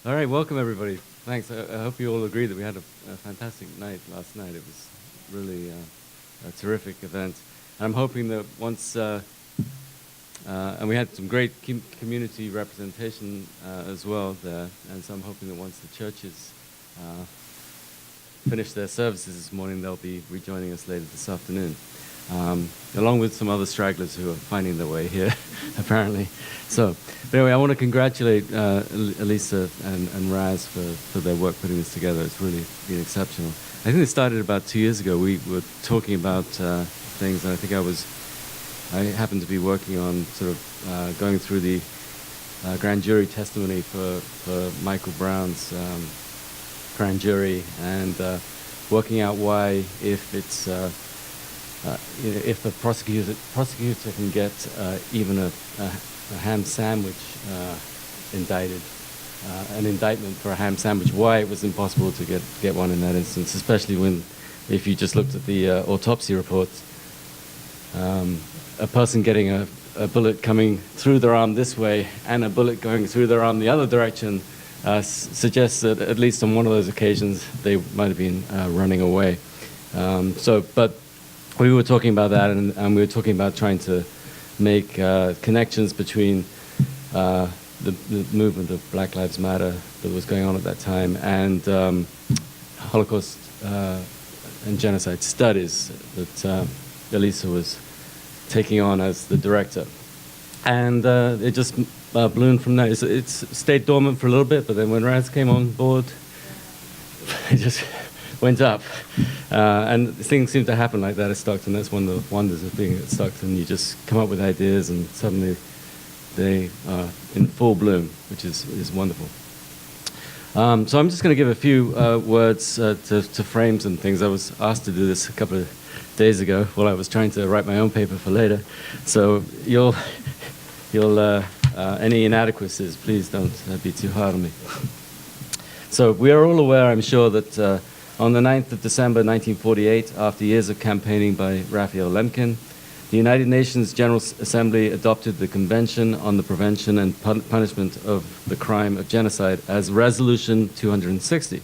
All right, welcome everybody. Thanks. I hope you all agree that we had a fantastic night last night. It was really a terrific event. And I'm hoping that once, and we had some great community representation as well there. And so I'm hoping that once the churches finish their services this morning, they'll be rejoining us later this afternoon, along with some other stragglers who are finding their way here, apparently. So, but anyway, I want to congratulate Elisa and Raz for their work putting this together. It's really been exceptional. I think it started about 2 years ago. We were talking about things, and I think I happened to be working on sort of going through the grand jury testimony for Michael Brown's grand jury, and working out why, if it's if the prosecutor can get even a ham sandwich indicted, an indictment for a ham sandwich, why it was impossible to get one in that instance, especially if you just looked at the autopsy reports. A person getting a bullet coming through their arm this way and a bullet going through their arm the other direction suggests that at least on one of those occasions they might have been running away. But we were talking about that, and we were talking about trying to make connections between the movement of Black Lives Matter that was going on at that time and Holocaust and genocide studies that Elisa was taking on as the director. And it just ballooned from there. It's stayed dormant for a little bit, but then when Raz came on board, it just went up. And things seem to happen like that at Stockton. That's one of the wonders of being at Stockton. You just come up with ideas and suddenly they are in full bloom, which is wonderful. So I'm just going to give a few words to frame some things. I was asked to do this a couple of days ago while I was trying to write my own paper for later. So you'll any inadequacies, please don't be too hard on me. So we are all aware, I'm sure, that on the 9th of December 1948, after years of campaigning by Raphael Lemkin, the United Nations General Assembly adopted the Convention on the Prevention and Punishment of the Crime of Genocide as Resolution 260.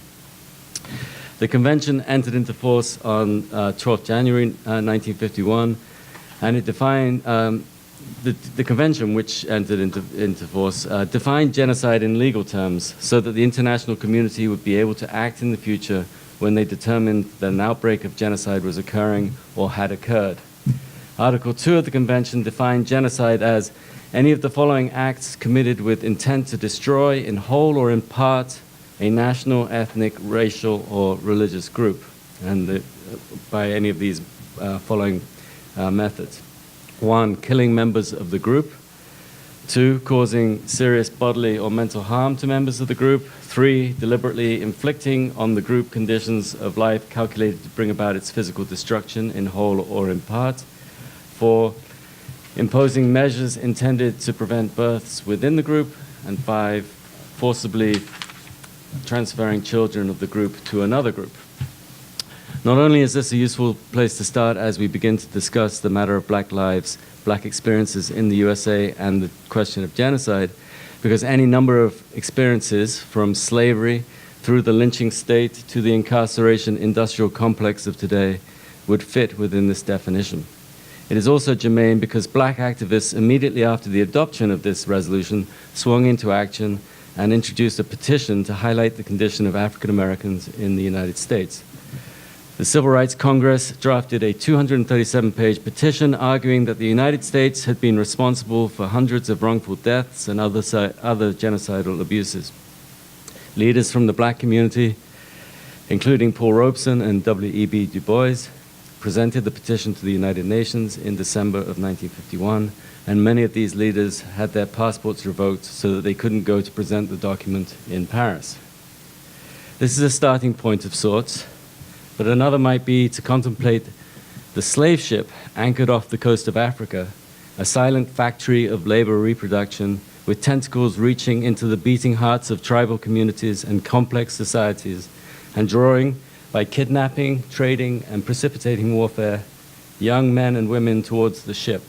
The convention entered into force on 12th January 1951, and it defined the convention, which entered into force, defined genocide in legal terms so that the international community would be able to act in the future when they determined that an outbreak of genocide was occurring or had occurred. Article 2 of the convention defined genocide as any of the following acts committed with intent to destroy in whole or in part a national, ethnic, racial, or religious group, and by any of these following methods. 1, killing members of the group. 2, causing serious bodily or mental harm to members of the group. 3, deliberately inflicting on the group conditions of life calculated to bring about its physical destruction in whole or in part. 4, imposing measures intended to prevent births within the group. And 5, forcibly transferring children of the group to another group. Not only is this a useful place to start as we begin to discuss the matter of Black lives, Black experiences in the USA and the question of genocide, because any number of experiences from slavery through the lynching state to the incarceration industrial complex of today would fit within this definition. It is also germane because Black activists immediately after the adoption of this resolution swung into action and introduced a petition to highlight the condition of African Americans in the United States. The Civil Rights Congress drafted a 237-page petition arguing that the United States had been responsible for hundreds of wrongful deaths and other genocidal abuses. Leaders from the Black community, including Paul Robeson and W.E.B. Du Bois, presented the petition to the United Nations in December of 1951, and many of these leaders had their passports revoked so that they couldn't go to present the document in Paris. This is a starting point of sorts, but another might be to contemplate the slave ship anchored off the coast of Africa, a silent factory of labor reproduction with tentacles reaching into the beating hearts of tribal communities and complex societies, and drawing, by kidnapping, trading, and precipitating warfare, young men and women towards the ship.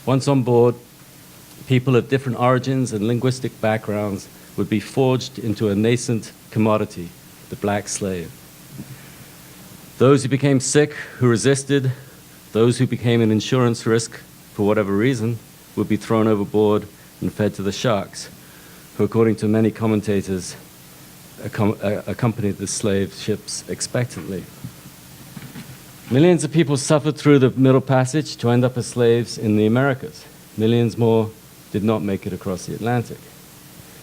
Once on board, people of different origins and linguistic backgrounds would be forged into a nascent commodity, the black slave. Those who became sick, who resisted, those who became an insurance risk for whatever reason, would be thrown overboard and fed to the sharks, who, according to many commentators, accompanied the slave ships expectantly. Millions of people suffered through the Middle Passage to end up as slaves in the Americas. Millions more did not make it across the Atlantic.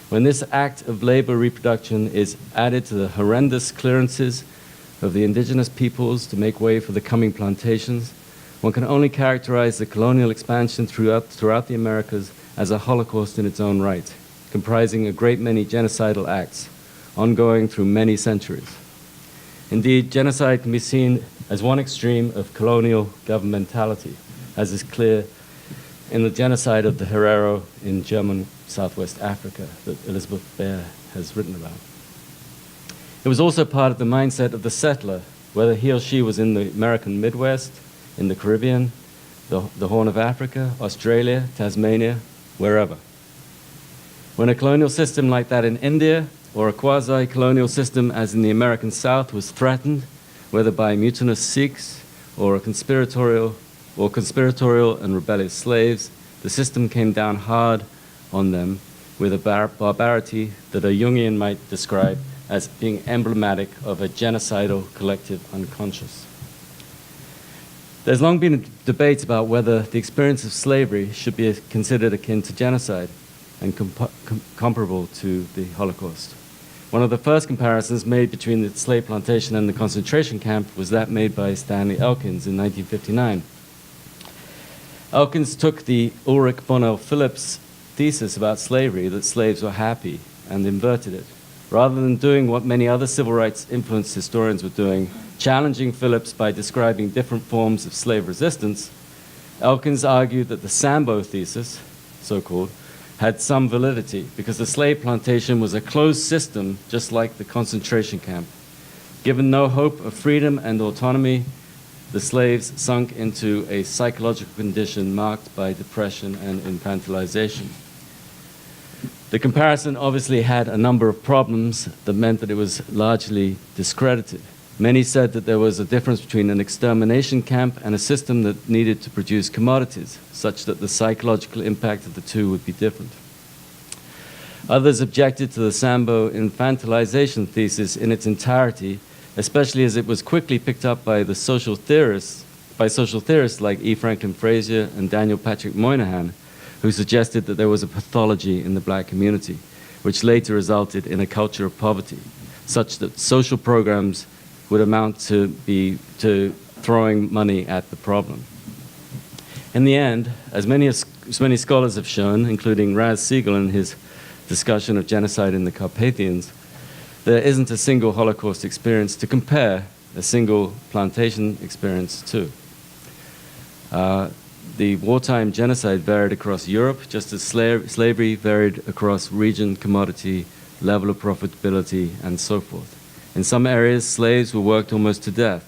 When this act of labor reproduction is added to the horrendous clearances of the indigenous peoples to make way for the coming plantations, one can only characterize the colonial expansion throughout the Americas as a Holocaust in its own right, comprising a great many genocidal acts, ongoing through many centuries. Indeed, genocide can be seen as one extreme of colonial governmentality, as is clear in the genocide of the Herero in German Southwest Africa that Elizabeth Bear has written about. It was also part of the mindset of the settler, whether he or she was in the American Midwest, in the Caribbean, the Horn of Africa, Australia, Tasmania, wherever. When a colonial system like that in India, or a quasi-colonial system as in the American South, was threatened, whether by mutinous Sikhs or conspiratorial and rebellious slaves, the system came down hard on them with a barbarity that a Jungian might describe as being emblematic of a genocidal collective unconscious. There's long been a debate about whether the experience of slavery should be considered akin to genocide and comparable to the Holocaust. One of the first comparisons made between the slave plantation and the concentration camp was that made by Stanley Elkins in 1959. Elkins took the Ulrich Bonnell Phillips thesis about slavery, that slaves were happy, and inverted it. Rather than doing what many other civil rights influenced historians were doing, challenging Phillips by describing different forms of slave resistance, Elkins argued that the Sambo thesis, so-called, had some validity because the slave plantation was a closed system just like the concentration camp. Given no hope of freedom and autonomy, the slaves sunk into a psychological condition marked by depression and infantilization. The comparison obviously had a number of problems that meant that it was largely discredited. Many said that there was a difference between an extermination camp and a system that needed to produce commodities, such that the psychological impact of the two would be different. Others objected to the Sambo infantilization thesis in its entirety, especially as it was quickly picked up by social theorists like E. Franklin Frazier and Daniel Patrick Moynihan, who suggested that there was a pathology in the black community, which later resulted in a culture of poverty, such that social programs would amount to throwing money at the problem. In the end, as many scholars have shown, including Raz Siegel in his discussion of genocide in the Carpathians, there isn't a single Holocaust experience to compare a single plantation experience to. The wartime genocide varied across Europe, just as slavery varied across region, commodity, level of profitability, and so forth. In some areas, slaves were worked almost to death,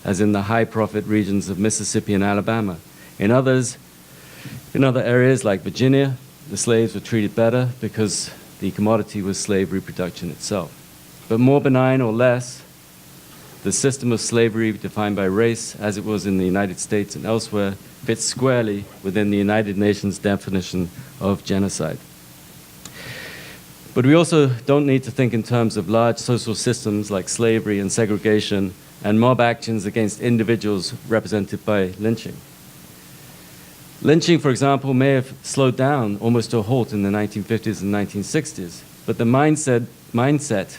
as in the high-profit regions of Mississippi and Alabama. In other areas like Virginia, the slaves were treated better because the commodity was slave reproduction itself. But more benign or less, the system of slavery defined by race, as it was in the United States and elsewhere, fits squarely within the United Nations definition of genocide. But we also don't need to think in terms of large social systems like slavery and segregation and mob actions against individuals represented by lynching. Lynching, for example, may have slowed down almost to a halt in the 1950s and 1960s, but the mindset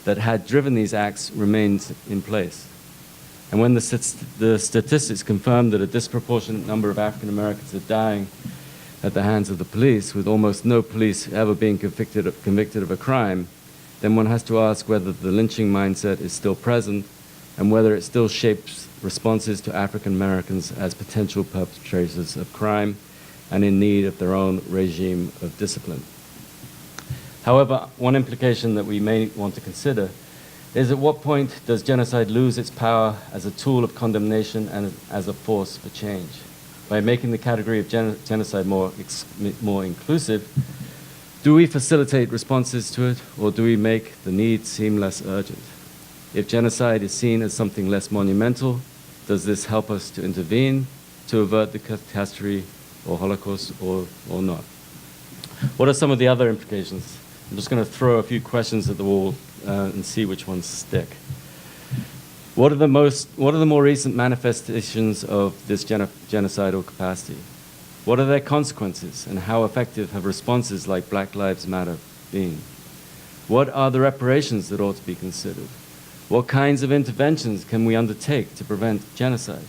that had driven these acts remains in place. And when the statistics confirm that a disproportionate number of African Americans are dying at the hands of the police, with almost no police ever being convicted of a crime, then one has to ask whether the lynching mindset is still present and whether it still shapes responses to African Americans as potential perpetrators of crime and in need of their own regime of discipline. However, one implication that we may want to consider is at what point does genocide lose its power as a tool of condemnation and as a force for change? By making the category of genocide more inclusive, Do we facilitate responses to it, or do we make the need seem less urgent? If genocide is seen as something less monumental, does this help us to intervene, to avert the catastrophe or Holocaust, or not? What are some of the other implications? I'm just going to throw a few questions at the wall and see which ones stick. What are the more recent manifestations of this genocidal capacity? What are their consequences, and how effective have responses like Black Lives Matter been? What are the reparations that ought to be considered? What kinds of interventions can we undertake to prevent genocide?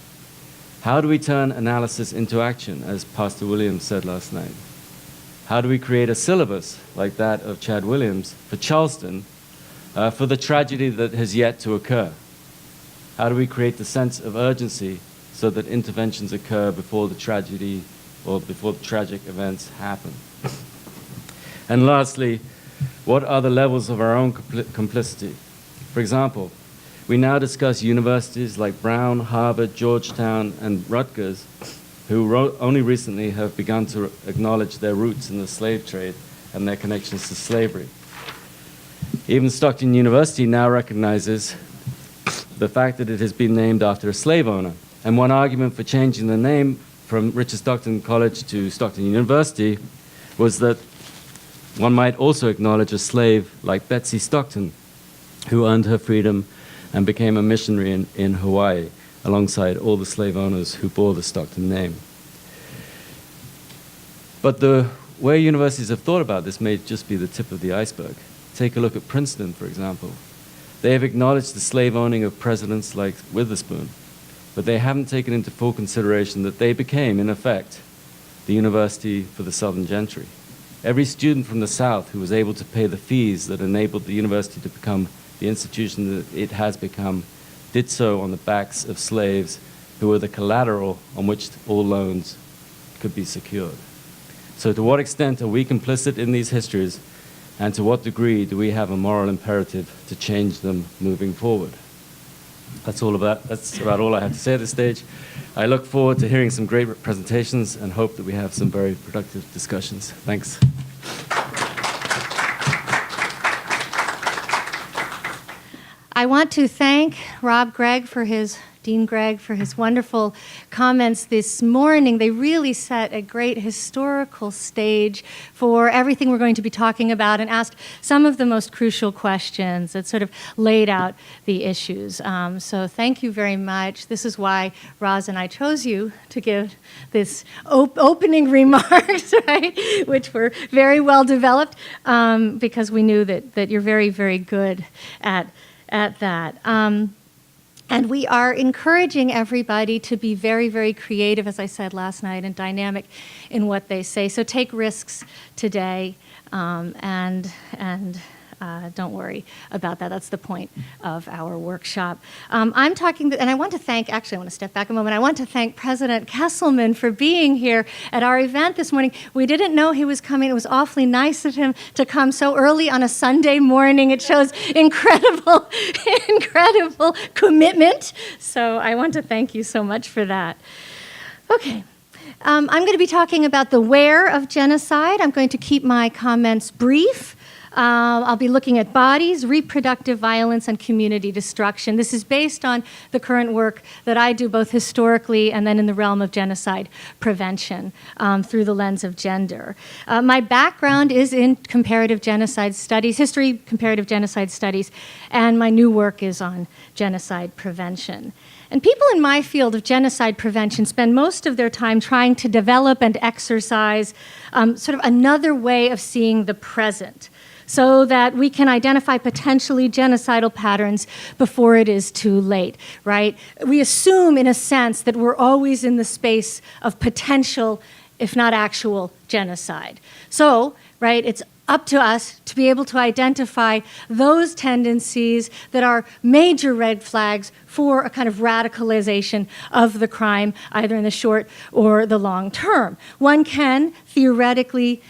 How do we turn analysis into action, as Pastor Williams said last night? How do we create a syllabus like that of Chad Williams for Charleston for the tragedy that has yet to occur? How do we create the sense of urgency so that interventions occur before the tragedy or before the tragic events happen? And lastly, what are the levels of our own complicity? For example, we now discuss universities like Brown, Harvard, Georgetown, and Rutgers, who only recently have begun to acknowledge their roots in the slave trade and their connections to slavery. Even Stockton University now recognizes the fact that it has been named after a slave owner. And one argument for changing the name from Richard Stockton College to Stockton University was that one might also acknowledge a slave like Betsy Stockton, who earned her freedom and became a missionary in Hawaii, alongside all the slave owners who bore the Stockton name. But the way universities have thought about this may just be the tip of the iceberg. Take a look at Princeton, for example. They have acknowledged the slave owning of presidents like Witherspoon, but they haven't taken into full consideration that they became, in effect, the university for the Southern gentry. Every student from the South who was able to pay the fees that enabled the university to become the institution that it has become did so on the backs of slaves who were the collateral on which all loans could be secured. So to what extent are we complicit in these histories, and to what degree do we have a moral imperative to change them moving forward? That's about all I have to say at this stage. I look forward to hearing some great presentations and hope that we have some very productive discussions. Thanks. I want to thank Dean Gregg for his wonderful comments this morning. They really set a great historical stage for everything we're going to be talking about and asked some of the most crucial questions that sort of laid out the issues. So thank you very much. This is why Roz and I chose you to give this opening remarks, right, which were very well developed because we knew that you're very, very good at that. And we are encouraging everybody to be very, very creative, as I said last night, and dynamic in what they say. So take risks today, and don't worry about that. That's the point of our workshop. I'm talking, and I want to step back a moment. I want to thank President Kesselman for being here at our event this morning. We didn't know he was coming. It was awfully nice of him to come so early on a Sunday morning. It shows incredible commitment. So I want to thank you so much for that. Okay. I'm going to be talking about the where of genocide. I'm going to keep my comments brief. I'll be looking at bodies, reproductive violence, and community destruction. This is based on the current work that I do both historically and then in the realm of genocide prevention through the lens of gender. My background is in comparative genocide studies, history, comparative genocide studies, and my new work is on genocide prevention. And people in my field of genocide prevention spend most of their time trying to develop and exercise sort of another way of seeing the present, so that we can identify potentially genocidal patterns before it is too late, right? We assume, in a sense, that we're always in the space of potential, if not actual, genocide. So, right, it's up to us to be able to identify those tendencies that are major red flags for a kind of radicalization of the crime, either in the short or the long term. One can theoretically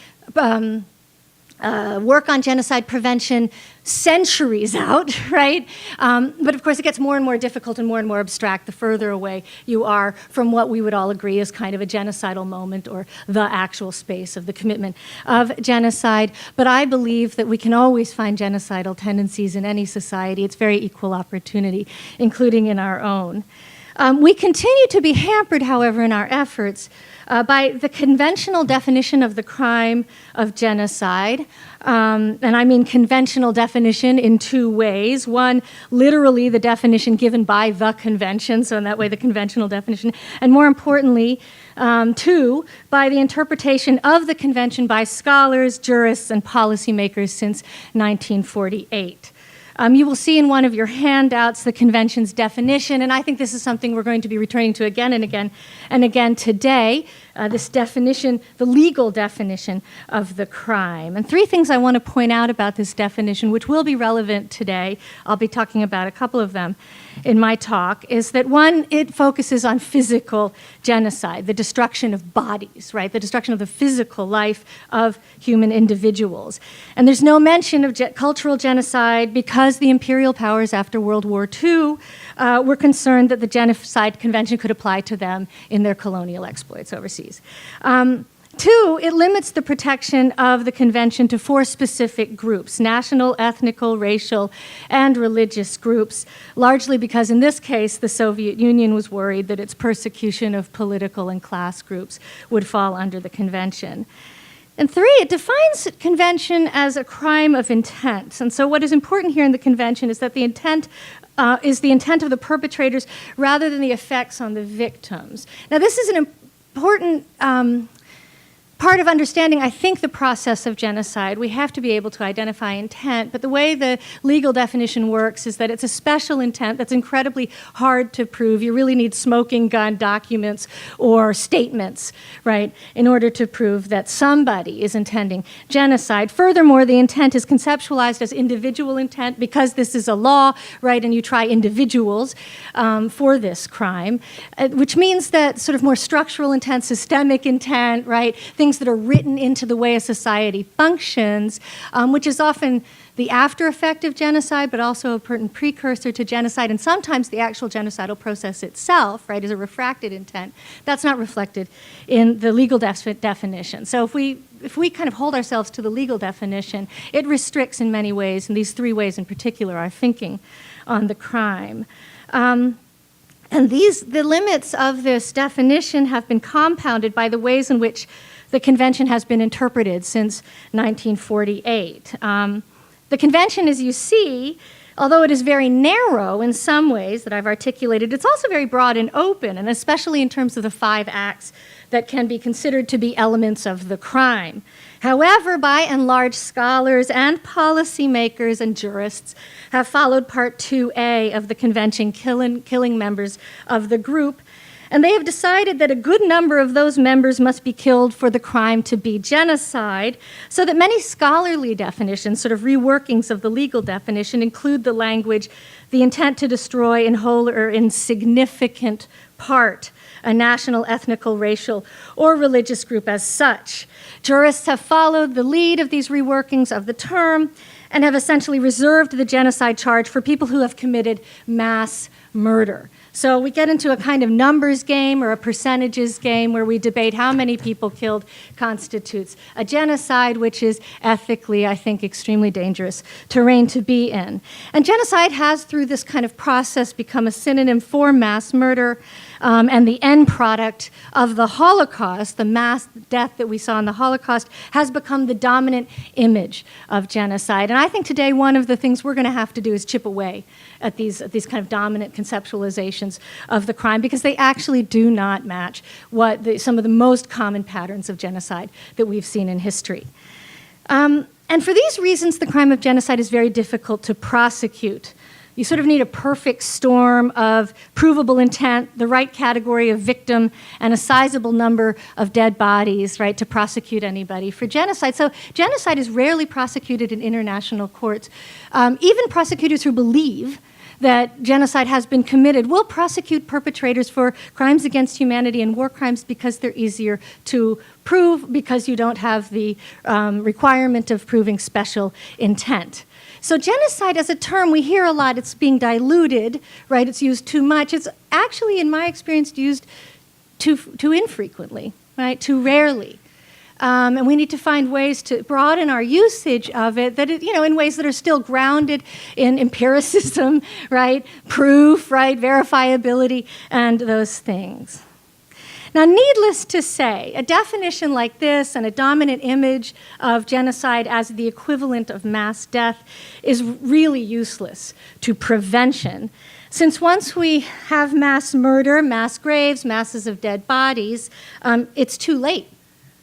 work on genocide prevention centuries out, right? But of course, it gets more and more difficult and more abstract the further away you are from what we would all agree is kind of a genocidal moment or the actual space of the commitment of genocide. But I believe that we can always find genocidal tendencies in any society. It's very equal opportunity, including in our own. We continue to be hampered, however, in our efforts by the conventional definition of the crime of genocide. And I mean conventional definition in two ways. One, literally the definition given by the convention, so in that way the conventional definition. And more importantly, two, by the interpretation of the convention by scholars, jurists, and policymakers since 1948. You will see in one of your handouts the convention's definition, and I think this is something we're going to be returning to again and again and again today, this definition, the legal definition of the crime. And three things I want to point out about this definition, which will be relevant today, I'll be talking about a couple of them in my talk, is that one, it focuses on physical genocide, the destruction of bodies, right? The destruction of the physical life of human individuals. And there's no mention of cultural genocide because the imperial powers after World War II were concerned that the Genocide Convention could apply to them in their colonial exploits overseas. Two, it limits the protection of the convention to four specific groups: national, ethnical, racial, and religious groups, largely because in this case the Soviet Union was worried that its persecution of political and class groups would fall under the convention. And three, it defines convention as a crime of intent. And so what is important here in the convention is that the intent is the intent of the perpetrators rather than the effects on the victims. Now this is an important part of understanding, I think, the process of genocide. We have to be able to identify intent, but the way the legal definition works is that it's a special intent that's incredibly hard to prove. You really need smoking gun documents or statements, right, in order to prove that somebody is intending genocide. Furthermore, the intent is conceptualized as individual intent because this is a law, right, and you try individuals for this crime, which means that sort of more structural intent, systemic intent, right, things that are written into the way a society functions, which is often the after effect of genocide, but also a pertinent precursor to genocide, and sometimes the actual genocidal process itself, right, is a refracted intent. That's not reflected in the legal definition. So if we kind of hold ourselves to the legal definition, it restricts in many ways, and these three ways in particular, our thinking on the crime. And the limits of this definition have been compounded by the ways in which the convention has been interpreted since 1948. The convention, as you see, although it is very narrow in some ways that I've articulated, it's also very broad and open, and especially in terms of the 5 acts that can be considered to be elements of the crime. However, by and large, scholars and policymakers and jurists have followed Part 2A of the convention, killing members of the group, and they have decided that a good number of those members must be killed for the crime to be genocide, so that many scholarly definitions, sort of reworkings of the legal definition, include the language, the intent to destroy in whole or in significant part a national, ethnical, racial, or religious group as such. Jurists have followed the lead of these reworkings of the term and have essentially reserved the genocide charge for people who have committed mass murder. So we get into a kind of numbers game or a percentages game where we debate how many people killed constitutes a genocide, which is ethically, I think, extremely dangerous terrain to be in. And genocide has, through this kind of process, become a synonym for mass murder, and the end product of the Holocaust, the mass death that we saw in the Holocaust, has become the dominant image of genocide. And I think today one of the things we're going to have to do is chip away at these kind of dominant conceptualizations of the crime, because they actually do not match what some of the most common patterns of genocide that we've seen in history. And for these reasons, the crime of genocide is very difficult to prosecute. You sort of need a perfect storm of provable intent, the right category of victim, and a sizable number of dead bodies, right, to prosecute anybody for genocide. So genocide is rarely prosecuted in international courts. Even prosecutors who believe that genocide has been committed will prosecute perpetrators for crimes against humanity and war crimes because they're easier to prove, because you don't have the requirement of proving special intent. So genocide as a term, we hear a lot, it's being diluted, right? It's used too much. It's actually, in my experience, used too infrequently, right? Too rarely. And we need to find ways to broaden our usage of it, that it, in ways that are still grounded in empiricism, right? Proof, right? Verifiability, and those things. Now, needless to say, a definition like this and a dominant image of genocide as the equivalent of mass death is really useless to prevention, since once we have mass murder, mass graves, masses of dead bodies, it's too late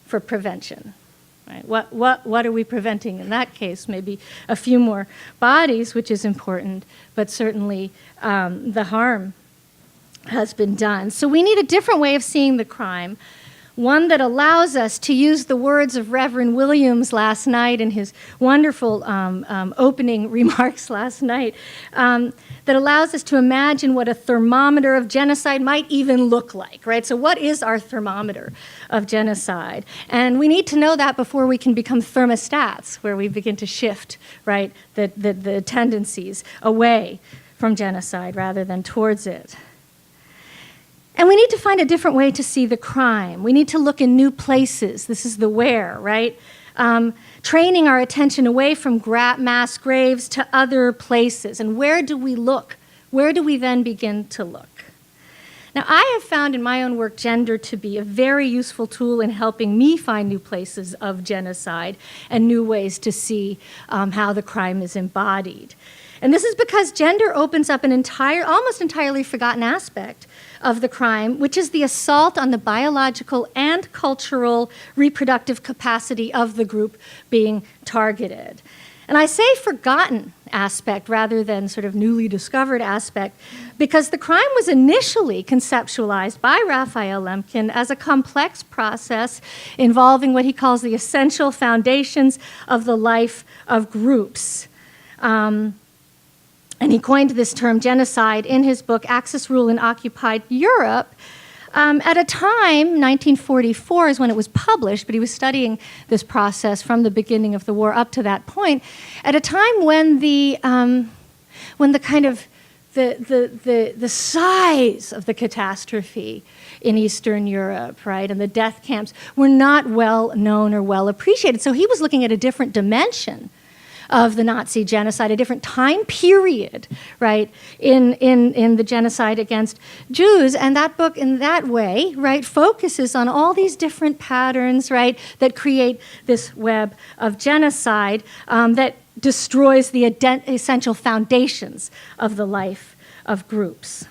for prevention. Right? What are we preventing in that case? Maybe a few more bodies, which is important, but certainly the harm has been done. So we need a different way of seeing the crime, one that allows us to use the words of Reverend Williams last night in his wonderful opening remarks last night, that allows us to imagine what a thermometer of genocide might even look like, right? So what is our thermometer of genocide? And we need to know that before we can become thermostats, where we begin to shift, right, the tendencies away from genocide rather than towards it. And we need to find a different way to see the crime. We need to look in new places. This is the where, right? Training our attention away from mass graves to other places. And where do we look? Where do we then begin to look? Now, I have found in my own work gender to be a very useful tool in helping me find new places of genocide and new ways to see how the crime is embodied. And this is because gender opens up an almost entirely forgotten aspect of the crime, which is the assault on the biological and cultural reproductive capacity of the group being targeted. And I say forgotten aspect rather than sort of newly discovered aspect, because the crime was initially conceptualized by Raphael Lemkin as a complex process involving what he calls the essential foundations of the life of groups. And he coined this term genocide in his book, Axis Rule in Occupied Europe, at a time, 1944 is when it was published, but he was studying this process from the beginning of the war up to that point, at a time when the kind of the size of the catastrophe in Eastern Europe, right, and the death camps were not well known or well appreciated. So he was looking at a different dimension of the Nazi genocide, a different time period, right, in the genocide against Jews. And that book, in that way, right, focuses on all these different patterns, right, that create this web of genocide that destroys the essential foundations of the life of groups.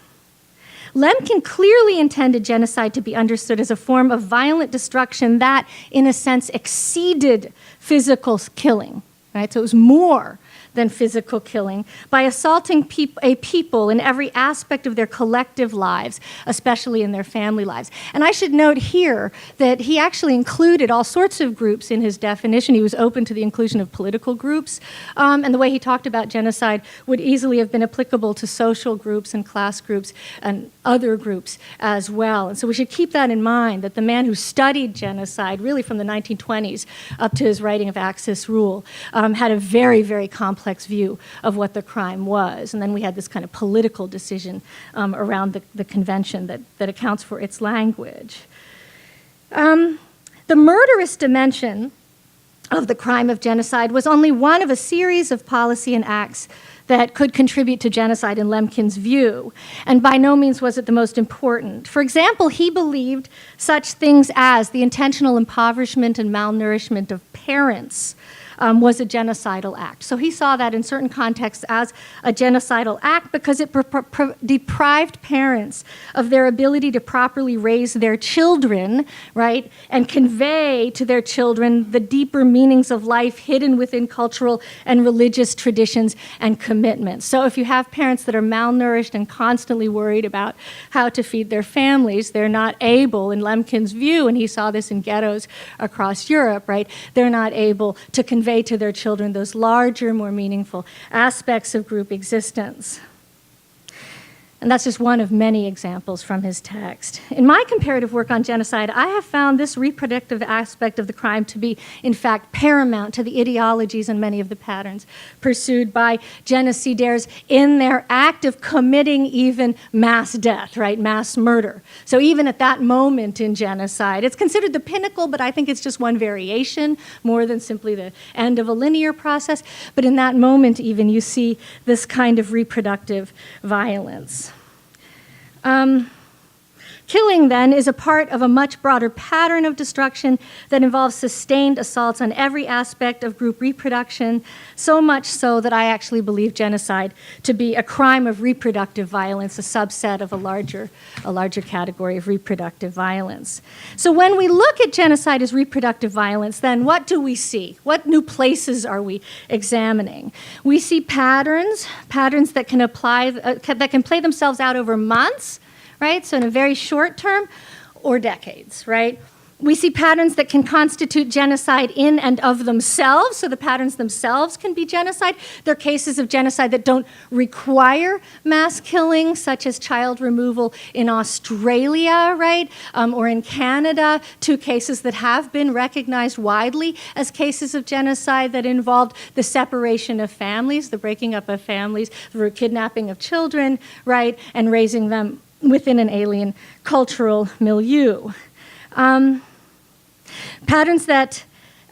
Lemkin clearly intended genocide to be understood as a form of violent destruction that, in a sense, exceeded physical killing. Right? So it was more than physical killing by assaulting a people in every aspect of their collective lives, especially in their family lives. And I should note here that he actually included all sorts of groups in his definition. He was open to the inclusion of political groups, and the way he talked about genocide would easily have been applicable to social groups and class groups and other groups as well. And so we should keep that in mind, that the man who studied genocide, really from the 1920s up to his writing of Axis Rule, had a very, very complex view of what the crime was. And then we had this kind of political decision around the convention that accounts for its language. The murderous dimension of the crime of genocide was only one of a series of policy and acts that could contribute to genocide in Lemkin's view, and by no means was it the most important. For example, he believed such things as the intentional impoverishment and malnourishment of parents was a genocidal act. So he saw that in certain contexts as a genocidal act because it deprived parents of their ability to properly raise their children, right, and convey to their children the deeper meanings of life hidden within cultural and religious traditions and commitments. So if you have parents that are malnourished and constantly worried about how to feed their families, they're not able, in Lemkin's view, and he saw this in ghettos across Europe, right, they're not able to convey to their children those larger, more meaningful aspects of group existence. And that's just one of many examples from his text. In my comparative work on genocide, I have found this reproductive aspect of the crime to be, in fact, paramount to the ideologies and many of the patterns pursued by genocidaires in their act of committing even mass death, right, mass murder. So even at that moment in genocide, it's considered the pinnacle, but I think it's just one variation, more than simply the end of a linear process. But in that moment, even, you see this kind of reproductive violence. Killing, then, is a part of a much broader pattern of destruction that involves sustained assaults on every aspect of group reproduction, so much so that I actually believe genocide to be a crime of reproductive violence, a subset of a larger category of reproductive violence. So when we look at genocide as reproductive violence, then what do we see? What new places are we examining? We see patterns that can play themselves out over months, right? So in a very short term, or decades, right? We see patterns that can constitute genocide in and of themselves, so the patterns themselves can be genocide. There are cases of genocide that don't require mass killing, such as child removal in Australia, right? Or in Canada, two cases that have been recognized widely as cases of genocide that involved the separation of families, the breaking up of families, the kidnapping of children, right? And raising them within an alien cultural milieu. Patterns that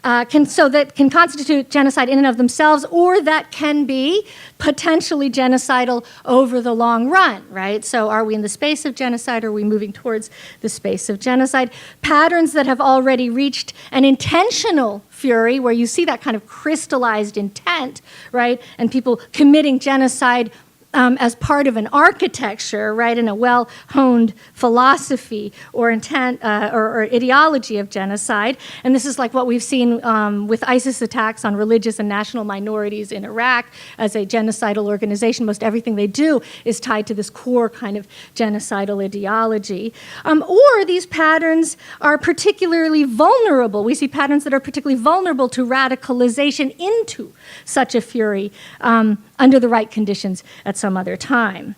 can constitute genocide in and of themselves, or that can be potentially genocidal over the long run, right? So are we in the space of genocide, or are we moving towards the space of genocide? Patterns that have already reached an intentional fury, where you see that kind of crystallized intent, right? And people committing genocide as part of an architecture, right, in a well-honed philosophy or intent or ideology of genocide. And this is like what we've seen with ISIS attacks on religious and national minorities in Iraq as a genocidal organization. Most everything they do is tied to this core kind of genocidal ideology. Or these patterns are particularly vulnerable. We see patterns that are particularly vulnerable to radicalization into such a fury under the right conditions at some other time.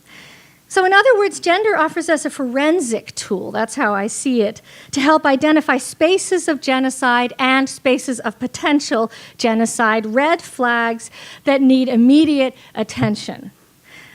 So in other words, gender offers us a forensic tool, that's how I see it, to help identify spaces of genocide and spaces of potential genocide, red flags that need immediate attention.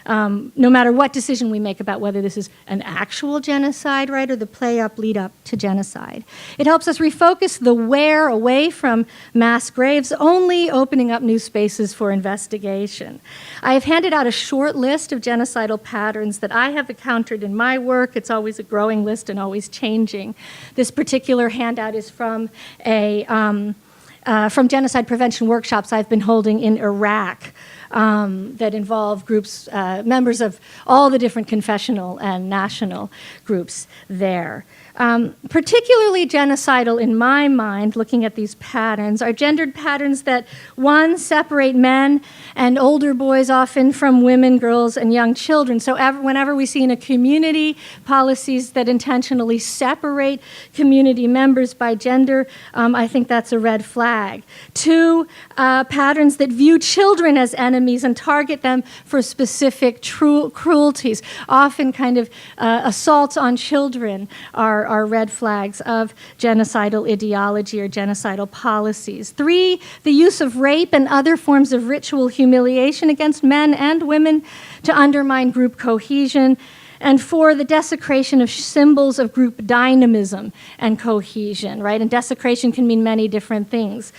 No matter what decision we make about whether this is an actual genocide, right, or the play-up, lead-up to genocide. It helps us refocus the where away from mass graves, only opening up new spaces for investigation. I have handed out a short list of genocidal patterns that I have encountered in my work. It's always a growing list and always changing. This particular handout is from from genocide prevention workshops I've been holding in Iraq. That involve groups, members of all the different confessional and national groups there. Particularly genocidal in my mind, looking at these patterns, are gendered patterns that, one, separate men and older boys often from women, girls, and young children. So whenever we see in a community policies that intentionally separate community members by gender, I think that's a red flag. Two, patterns that view children as enemies and target them for specific cruelties. Often kind of assaults on children are red flags of genocidal ideology or genocidal policies. Three, the use of rape and other forms of ritual humiliation against men and women to undermine group cohesion. And four, the desecration of symbols of group dynamism and cohesion, right? And desecration can mean many different things,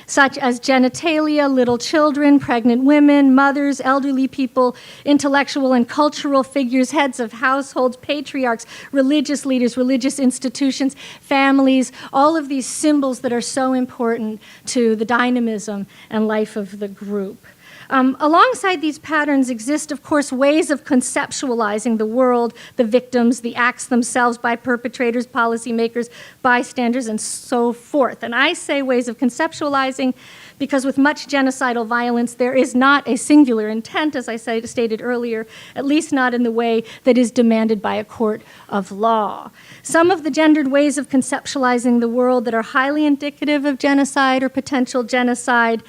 such as genitalia, little children, pregnant women, mothers, elderly people, intellectual and cultural figures, heads of households, patriarchs, religious leaders, religious institutions, families, all of these symbols that are so important to the dynamism and life of the group. Alongside these patterns exist, of course, ways of conceptualizing the world, the victims, the acts themselves by perpetrators, policymakers, bystanders, and so forth. And I say ways of conceptualizing because with much genocidal violence, there is not a singular intent, as I stated earlier, at least not in the way that is demanded by a court of law. Some of the gendered ways of conceptualizing the world that are highly indicative of genocide or potential genocide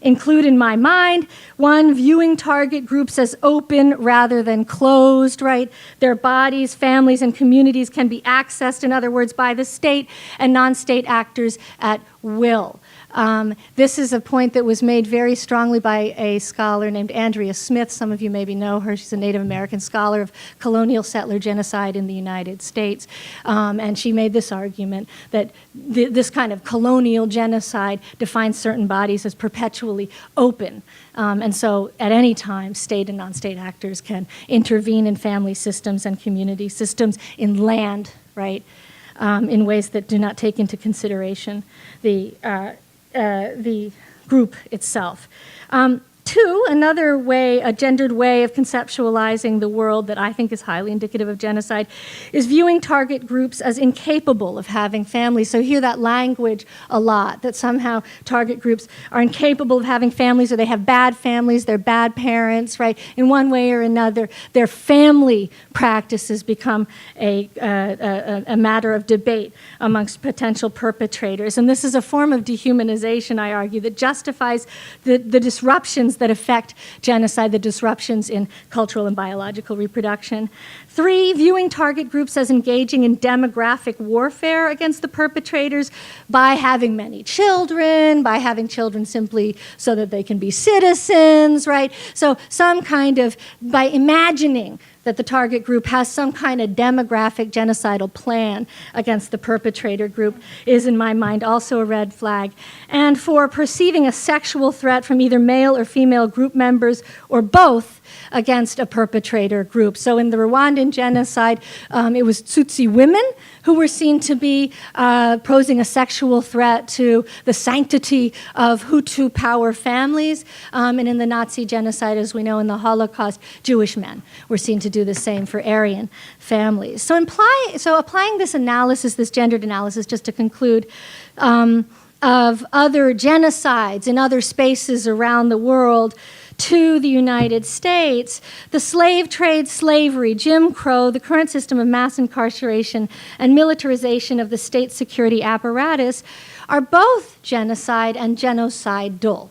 include, in my mind, mind. One, viewing target groups as open rather than closed, right? Their bodies, families, and communities can be accessed, in other words, by the state and non-state actors at will. This is a point that was made very strongly by a scholar named Andrea Smith. Some of you maybe know her. She's a Native American scholar of colonial settler genocide in the United States. And she made this argument that this kind of colonial genocide defines certain bodies as perpetually open. And so at any time, state and non-state actors can intervene in family systems and community systems, in land, right, in ways that do not take into consideration the group itself. Two, another way, a gendered way of conceptualizing the world that I think is highly indicative of genocide, is viewing target groups as incapable of having families. So hear that language a lot, that somehow target groups are incapable of having families, or they have bad families, they're bad parents, right? In one way or another, their family practices become a matter of debate amongst potential perpetrators. And this is a form of dehumanization, I argue, that justifies the disruptions that affect genocide, the disruptions in cultural and biological reproduction. Three, viewing target groups as engaging in demographic warfare against the perpetrators by having many children, by having children simply so that they can be citizens, right? So some kind of, by imagining that the target group has some kind of demographic genocidal plan against the perpetrator group is, in my mind, also a red flag. And for perceiving a sexual threat from either male or female group members, or both, against a perpetrator group. So in the Rwandan genocide, it was Tutsi women who were seen to be posing a sexual threat to the sanctity of Hutu power families. And in the Nazi genocide, as we know in the Holocaust, Jewish men were seen to do the same for Aryan families. So applying this analysis, this gendered analysis, just to conclude, of other genocides in other spaces around the world to the United States, the slave trade, slavery, Jim Crow, the current system of mass incarceration, and militarization of the state security apparatus are both genocide and genocidal.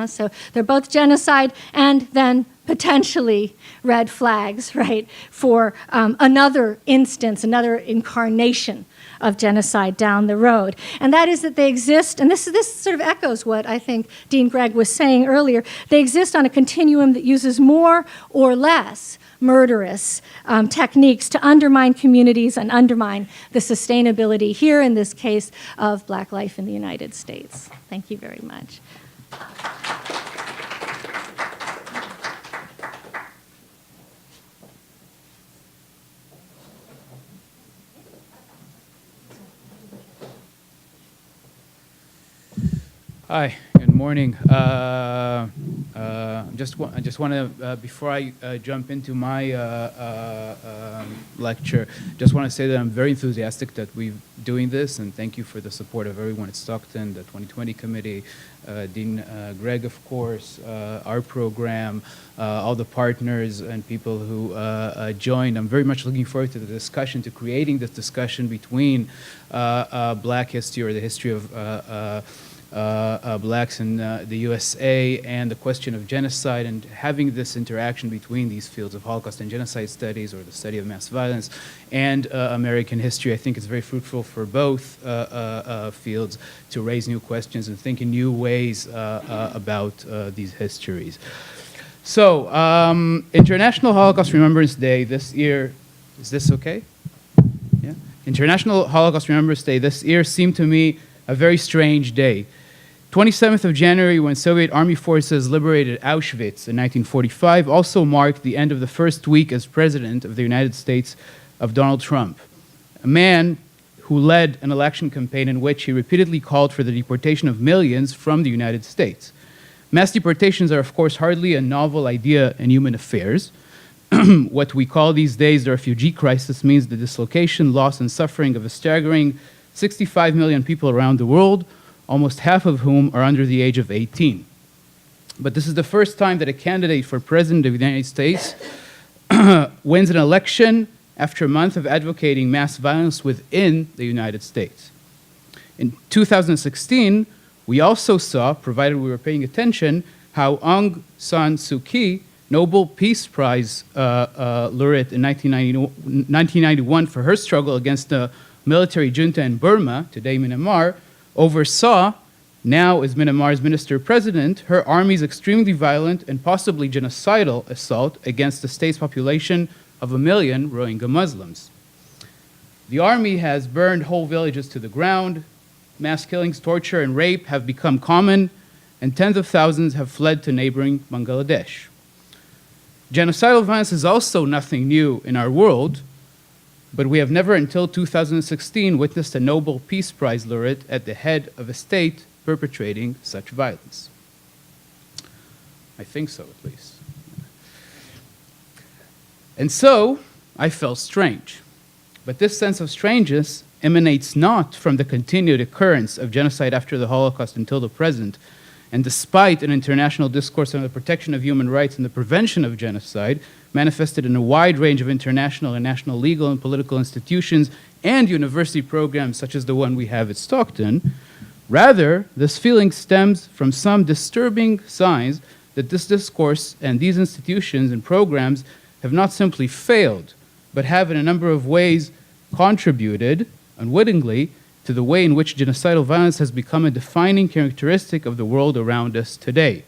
So they're both genocide and then potentially red flags, right, for another instance, another incarnation of genocide down the road. And that is that they exist, and this sort of echoes what I think Dean Gregg was saying earlier, they exist on a continuum that uses more or less murderous techniques to undermine communities and undermine the sustainability, here in this case, of Black life in the United States. Thank you very much. Hi, good morning. I just want to, before I jump into my lecture, just want to say that I'm very enthusiastic that we're doing this, and thank you for the support of everyone at Stockton, the 2020 committee, Dean Gregg, of course, our program, all the partners and people who joined. I'm very much looking forward to the discussion, to creating this discussion between Black history, or the history of blacks in the USA, and the question of genocide, and having this interaction between these fields of Holocaust and genocide studies, or the study of mass violence, and American history. I think it's very fruitful for both fields to raise new questions and think in new ways about these histories. So, International Holocaust Remembrance Day this year, is this okay? Yeah? International Holocaust Remembrance Day this year seemed to me a very strange day. 27th of January, when Soviet army forces liberated Auschwitz in 1945, also marked the end of the first week as president of the United States of Donald Trump, a man who led an election campaign in which he repeatedly called for the deportation of millions from the United States. Mass deportations are, of course, hardly a novel idea in human affairs. What we call these days the refugee crisis means the dislocation, loss, and suffering of a staggering 65 million people around the world, almost half of whom are under the age of 18. But this is the first time that a candidate for president of the United States wins an election after a month of advocating mass violence within the United States. In 2016, we also saw, provided we were paying attention, how Aung San Suu Kyi, Nobel Peace Prize laureate in 1991 for her struggle against the military junta in Burma, today Myanmar, oversaw, now as Myanmar's minister-president, her army's extremely violent and possibly genocidal assault against the state's population of 1 million Rohingya Muslims. The army has burned whole villages to the ground, mass killings, torture, and rape have become common, and tens of thousands have fled to neighboring Bangladesh. Genocidal violence is also nothing new in our world, but we have never until 2016 witnessed a Nobel Peace Prize laureate at the head of a state perpetrating such violence. I think so, at least. And so, I felt strange. But this sense of strangeness emanates not from the continued occurrence of genocide after the Holocaust until the present, and despite an international discourse on the protection of human rights and the prevention of genocide, manifested in a wide range of international and national legal and political institutions and university programs such as the one we have at Stockton, rather, this feeling stems from some disturbing signs that this discourse and these institutions and programs have not simply failed, but have in a number of ways contributed, unwittingly, to the way in which genocidal violence has become a defining characteristic of the world around us today.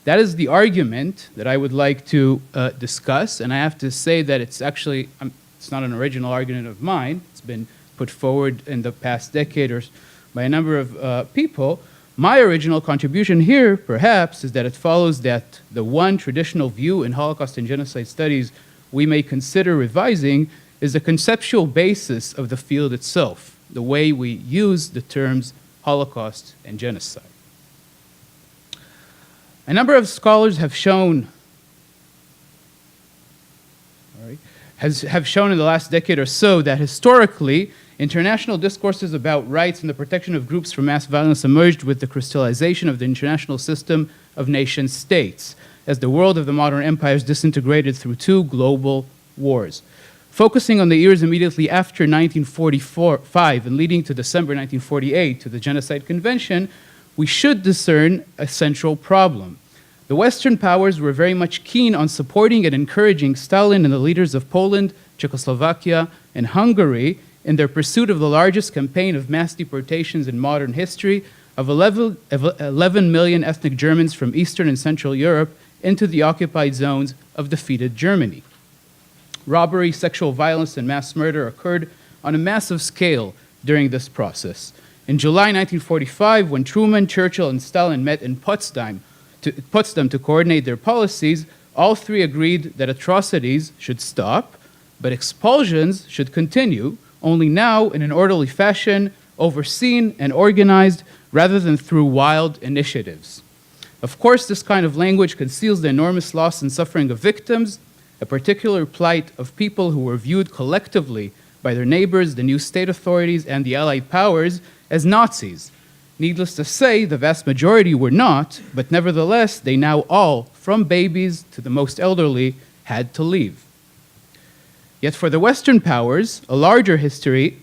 That is the argument that I would like to discuss, and I have to say that it's actually, it's not an original argument of mine. It's been put forward in the past decade or by a number of people. My original contribution here, perhaps, is that it follows that the one traditional view in Holocaust and genocide studies we may consider revising is the conceptual basis of the field itself, the way we use the terms Holocaust and genocide. A number of scholars have shown, have shown in the last decade or so that historically, international discourses about rights and the protection of groups from mass violence emerged with the crystallization of the international system of nation-states, as the world of the modern empires disintegrated through two global wars. Focusing on the years immediately after 1945 and leading to December 1948 to the Genocide Convention, we should discern a central problem. The Western powers were very much keen on supporting and encouraging Stalin and the leaders of Poland, Czechoslovakia, and Hungary in their pursuit of the largest campaign of mass deportations in modern history of 11 million ethnic Germans from Eastern and Central Europe into the occupied zones of defeated Germany. Robbery, sexual violence, and mass murder occurred on a massive scale during this process. In July 1945, when Truman, Churchill, and Stalin met in Potsdam to coordinate their policies, all three agreed that atrocities should stop, but expulsions should continue, only now in an orderly fashion, overseen and organized, rather than through wild initiatives. Of course, this kind of language conceals the enormous loss and suffering of victims, a particular plight of people who were viewed collectively by their neighbors, the new state authorities, and the Allied powers as Nazis. Needless to say, the vast majority were not, but nevertheless, they now all, from babies to the most elderly, had to leave. Yet for the Western powers, a larger history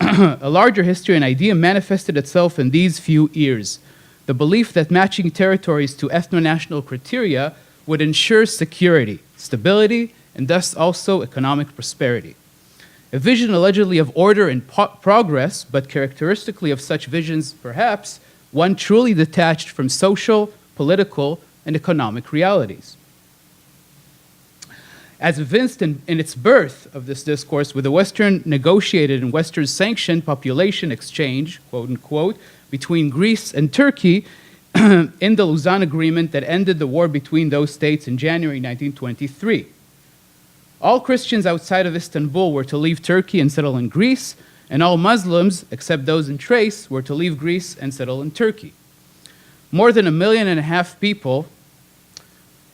and idea manifested itself in these few years. The belief that matching territories to ethno-national criteria would ensure security, stability, and thus also economic prosperity. A vision allegedly of order and progress, but characteristically of such visions, perhaps, one truly detached from social, political, and economic realities. As evinced in its birth of this discourse with the Western negotiated and Western sanctioned population exchange, quote unquote, between Greece and Turkey in the Lausanne Agreement that ended the war between those states in January 1923. All Christians outside of Istanbul were to leave Turkey and settle in Greece, and all Muslims, except those in Thrace, were to leave Greece and settle in Turkey. More than 1.5 million people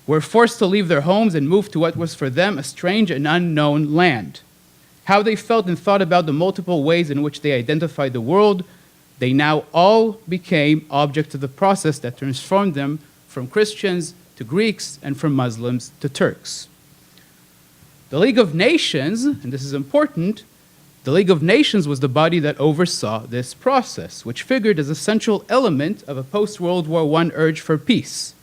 were forced to leave their homes and move to what was for them a strange and unknown land. How they felt and thought about the multiple ways in which they identified the world, they now all became objects of the process that transformed them from Christians to Greeks and from Muslims to Turks. The League of Nations, and this is important, The League of Nations was the body that oversaw this process, which figured as a central element of a post-World War I urge for peace.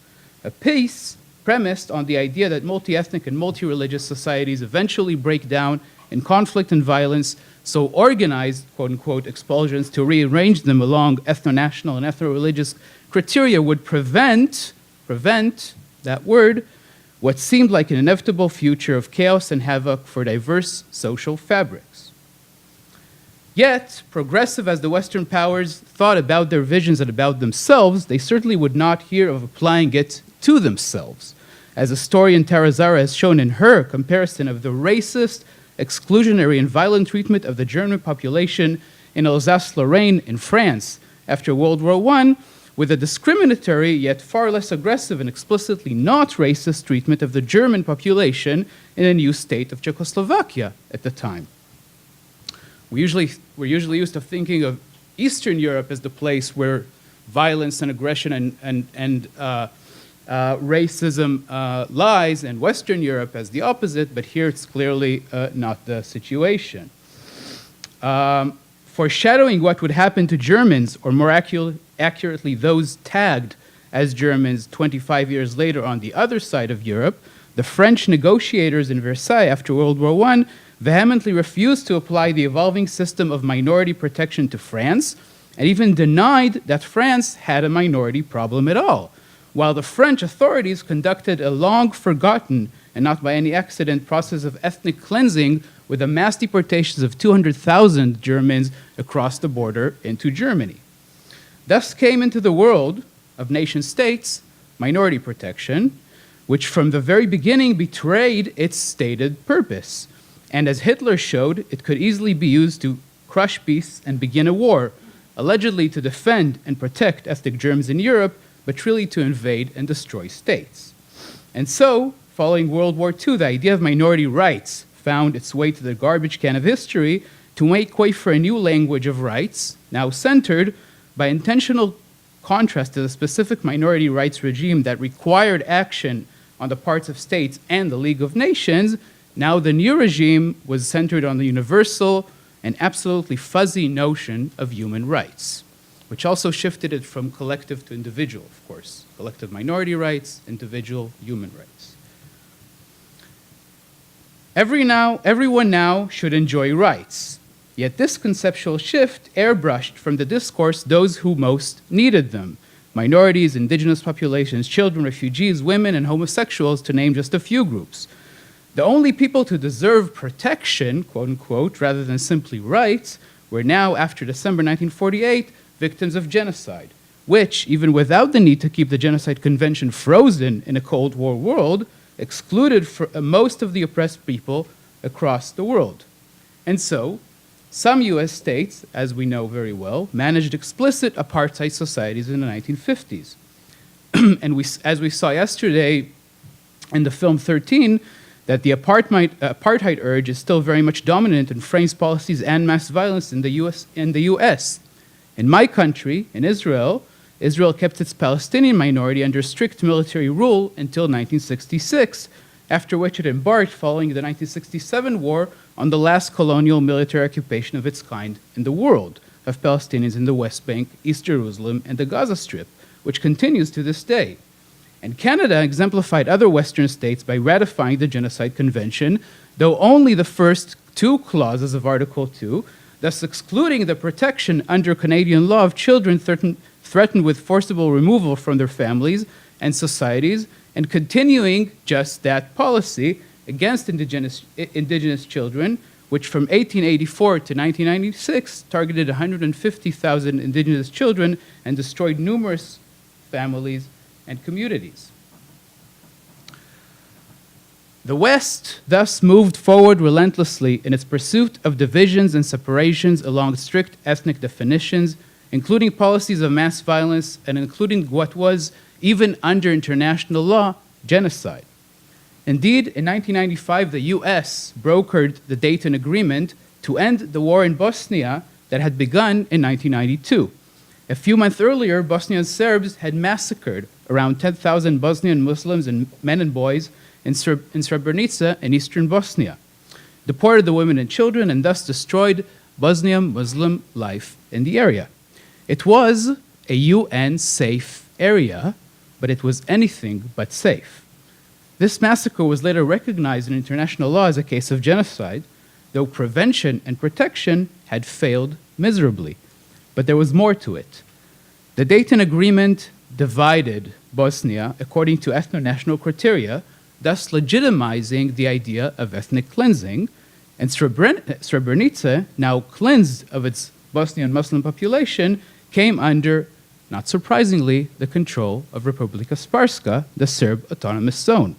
A peace premised on the idea that multi-ethnic and multi-religious societies eventually break down in conflict and violence, so organized, quote-unquote, expulsions to rearrange them along ethno-national and ethno-religious criteria would prevent, that word, what seemed like an inevitable future of chaos and havoc for diverse social fabrics. Yet, progressive as the Western powers thought about their visions and about themselves, they certainly would not hear of applying it to themselves. As historian Tara Zahra has shown in her comparison of the racist, exclusionary, and violent treatment of the German population in Alsace-Lorraine in France after World War I, with a discriminatory yet far less aggressive and explicitly not racist treatment of the German population in a new state of Czechoslovakia at the time. We're usually used to thinking of Eastern Europe as the place where violence and aggression and racism lies, and Western Europe as the opposite, but here it's clearly not the situation. Foreshadowing what would happen to Germans, or more accurately those tagged as Germans 25 years later on the other side of Europe, the French negotiators in Versailles after World War I vehemently refused to apply the evolving system of minority protection to France, and even denied that France had a minority problem at all, while the French authorities conducted a long-forgotten and not by any accident process of ethnic cleansing with the mass deportations of 200,000 Germans across the border into Germany. Thus came into the world of nation-states minority protection, which from the very beginning betrayed its stated purpose. And as Hitler showed, it could easily be used to crush peace and begin a war, allegedly to defend and protect ethnic Germans in Europe, but really to invade and destroy states. And so, following World War II, the idea of minority rights found its way to the garbage can of history to make way for a new language of rights, now centered by intentional contrast to the specific minority rights regime that required action on the parts of states and the League of Nations. Now the new regime was centered on the universal and absolutely fuzzy notion of human rights, which also shifted it from collective to individual, of course. Collective minority rights, individual human rights. Everyone now should enjoy rights. Yet this conceptual shift airbrushed from the discourse those who most needed them: minorities, indigenous populations, children, refugees, women, and homosexuals, to name just a few groups. The only people to deserve protection, quote unquote, rather than simply rights, were now, after December 1948, victims of genocide, which, even without the need to keep the Genocide Convention frozen in a Cold War world, excluded most of the oppressed people across the world. And so, some US states, as we know very well, managed explicit apartheid societies in the 1950s. And as we saw yesterday in the film 13, that the apartheid urge is still very much dominant and frames policies and mass violence in the US. In my country, in Israel, Israel kept its Palestinian minority under strict military rule until 1966, after which it embarked following the 1967 war on the last colonial military occupation of its kind in the world of Palestinians in the West Bank, East Jerusalem, and the Gaza Strip, which continues to this day. And Canada exemplified other Western states by ratifying the Genocide Convention, though only the first two clauses of Article 2, thus excluding the protection under Canadian law of children threatened with forcible removal from their families and societies, and continuing just that policy against indigenous children, which from 1884 to 1996 targeted 150,000 indigenous children and destroyed numerous families and communities. The West thus moved forward relentlessly in its pursuit of divisions and separations along strict ethnic definitions, including policies of mass violence and including what was, even under international law, genocide. Indeed, in 1995, the US brokered the Dayton Agreement to end the war in Bosnia that had begun in 1992. A few months earlier, Bosnian Serbs had massacred around 10,000 Bosnian Muslims and men and boys in Srebrenica in eastern Bosnia. deported the women and children, and thus destroyed Bosnian Muslim life in the area. It was a UN-safe area, but it was anything but safe. This massacre was later recognized in international law as a case of genocide, though prevention and protection had failed miserably. But there was more to it. The Dayton Agreement divided Bosnia according to ethno-national criteria, thus legitimizing the idea of ethnic cleansing, and Srebrenica, now cleansed of its Bosnian Muslim population, came under, not surprisingly, the control of Republika Srpska, the Serb autonomous zone.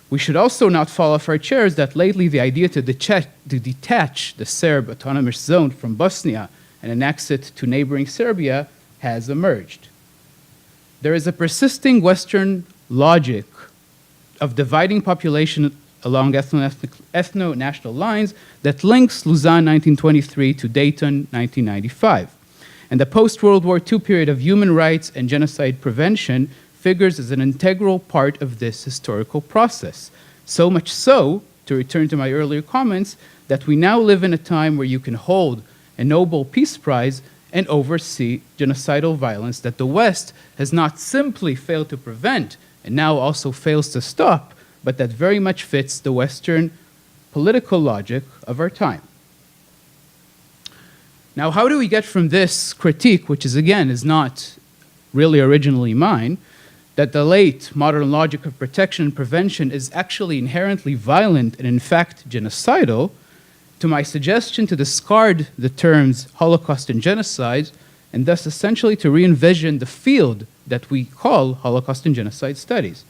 We should also not fall off our chairs that lately the idea to detach the Serb autonomous zone from Bosnia and annex it to neighboring Serbia has emerged. There is a persisting Western logic of dividing population along ethno-national lines that links Lausanne 1923 to Dayton 1995. And the post-World War II period of human rights and genocide prevention figures as an integral part of this historical process. So much so, to return to my earlier comments, that we now live in a time where you can hold a Nobel Peace Prize and oversee genocidal violence that the West has not simply failed to prevent and now also fails to stop, but that very much fits the Western political logic of our time. Now, how do we get from this critique, which is, again, is not really originally mine, that the late modern logic of protection and prevention is actually inherently violent and, in fact, genocidal, to my suggestion to discard the terms Holocaust and genocide, and thus essentially to re-envision the field that we call Holocaust and genocide studies.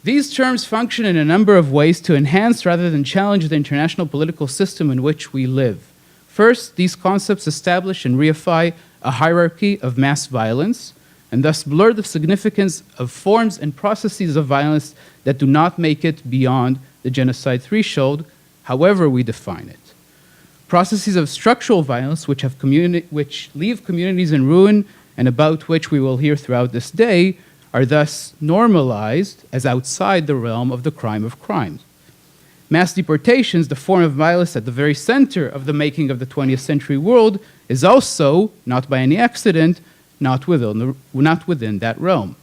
These terms function in a number of ways to enhance rather than challenge the international political system in which we live. First, these concepts establish and reify a hierarchy of mass violence, and thus blur the significance of forms and processes of violence that do not make it beyond the genocide threshold, however we define it. Processes of structural violence which leave communities in ruin and about which we will hear throughout this day are thus normalized as outside the realm of the crime of crimes. Mass deportations, the form of violence at the very center of the making of the 20th century world, is also, not by any accident, not within that realm.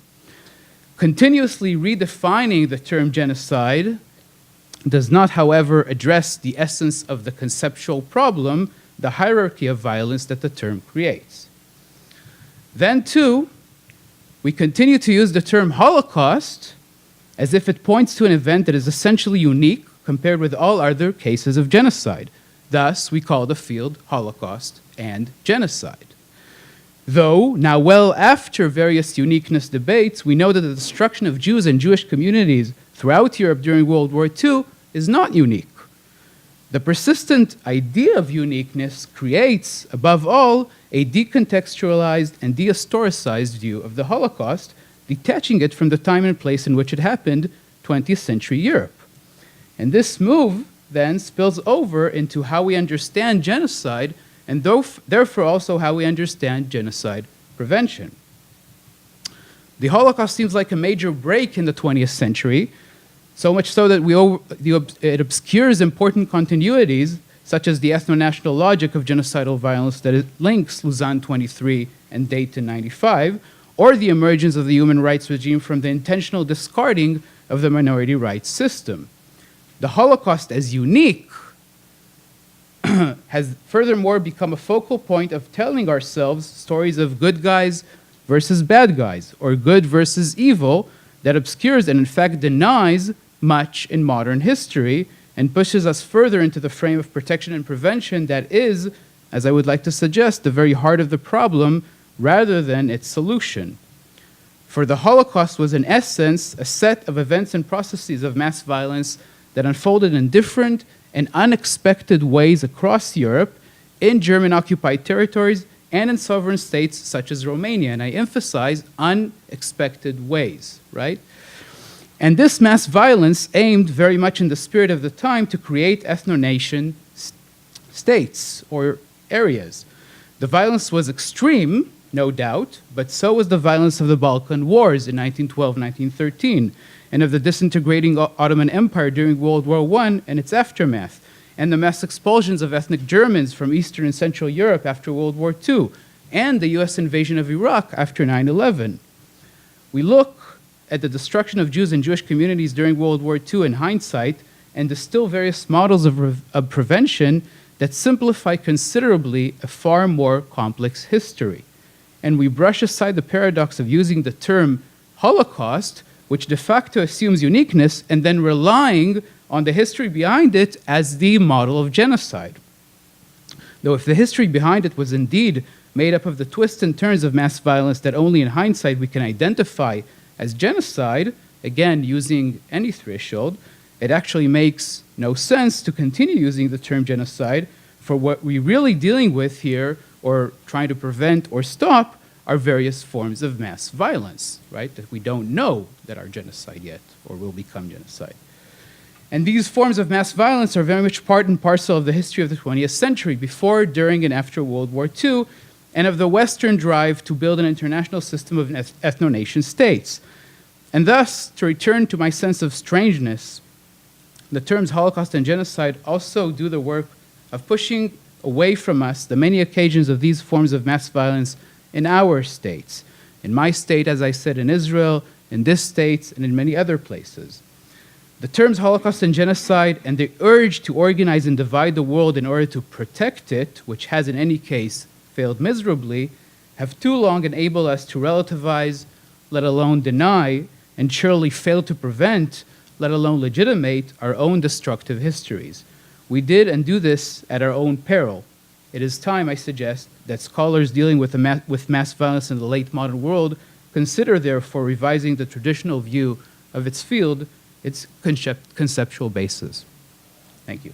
Continuously redefining the term genocide does not, however, address the essence of the conceptual problem, the hierarchy of violence that the term creates. Then, too, we continue to use the term Holocaust as if it points to an event that is essentially unique compared with all other cases of genocide. Thus, we call the field Holocaust and genocide. Though, now well after various uniqueness debates, we know that the destruction of Jews and Jewish communities throughout Europe during World War II is not unique. The persistent idea of uniqueness creates, above all, a decontextualized and dehistoricized view of the Holocaust, detaching it from the time and place in which it happened, 20th century Europe. And this move then spills over into how we understand genocide, and therefore also how we understand genocide prevention. The Holocaust seems like a major break in the 20th century, so much so that it obscures important continuities, such as the ethno-national logic of genocidal violence that it links Lausanne 23 and Dayton 95, or the emergence of the human rights regime from the intentional discarding of the minority rights system. The Holocaust as unique has furthermore become a focal point of telling ourselves stories of good guys versus bad guys, or good versus evil, that obscures and in fact denies much in modern history and pushes us further into the frame of protection and prevention that is, as I would like to suggest, the very heart of the problem rather than its solution. For the Holocaust was in essence a set of events and processes of mass violence that unfolded in different and unexpected ways across Europe, in German-occupied territories, and in sovereign states such as Romania. And I emphasize unexpected ways, right? And this mass violence aimed very much in the spirit of the time to create ethno-nation states or areas. The violence was extreme, no doubt, but so was the violence of the Balkan Wars in 1912-1913. and of the disintegrating Ottoman Empire during World War I and its aftermath, and the mass expulsions of ethnic Germans from Eastern and Central Europe after World War II, and the US invasion of Iraq after 9/11. We look at the destruction of Jews and Jewish communities during World War II in hindsight and distill various models of prevention that simplify considerably a far more complex history. And we brush aside the paradox of using the term Holocaust, which de facto assumes uniqueness, and then relying on the history behind it as the model of genocide. Though if the history behind it was indeed made up of the twists and turns of mass violence that only in hindsight we can identify as genocide, again, using any threshold, it actually makes no sense to continue using the term genocide, for what we're really dealing with here, or trying to prevent or stop, are various forms of mass violence, right, that we don't know that are genocide yet, or will become genocide. And these forms of mass violence are very much part and parcel of the history of the 20th century, before, during, and after World War II, and of the Western drive to build an international system of ethno-nation states. And thus, to return to my sense of strangeness, the terms Holocaust and genocide also do the work of pushing away from us the many occasions of these forms of mass violence in our states. In my state, as I said, in Israel, in this state, and in many other places. The terms Holocaust and genocide and the urge to organize and divide the world in order to protect it, which has in any case failed miserably, have too long enabled us to relativize, let alone deny, and surely fail to prevent, let alone legitimate, our own destructive histories. We did and do this at our own peril. It is time, I suggest, that scholars dealing with mass violence in the late modern world consider, therefore, revising the traditional view of its field, its conceptual basis. Thank you.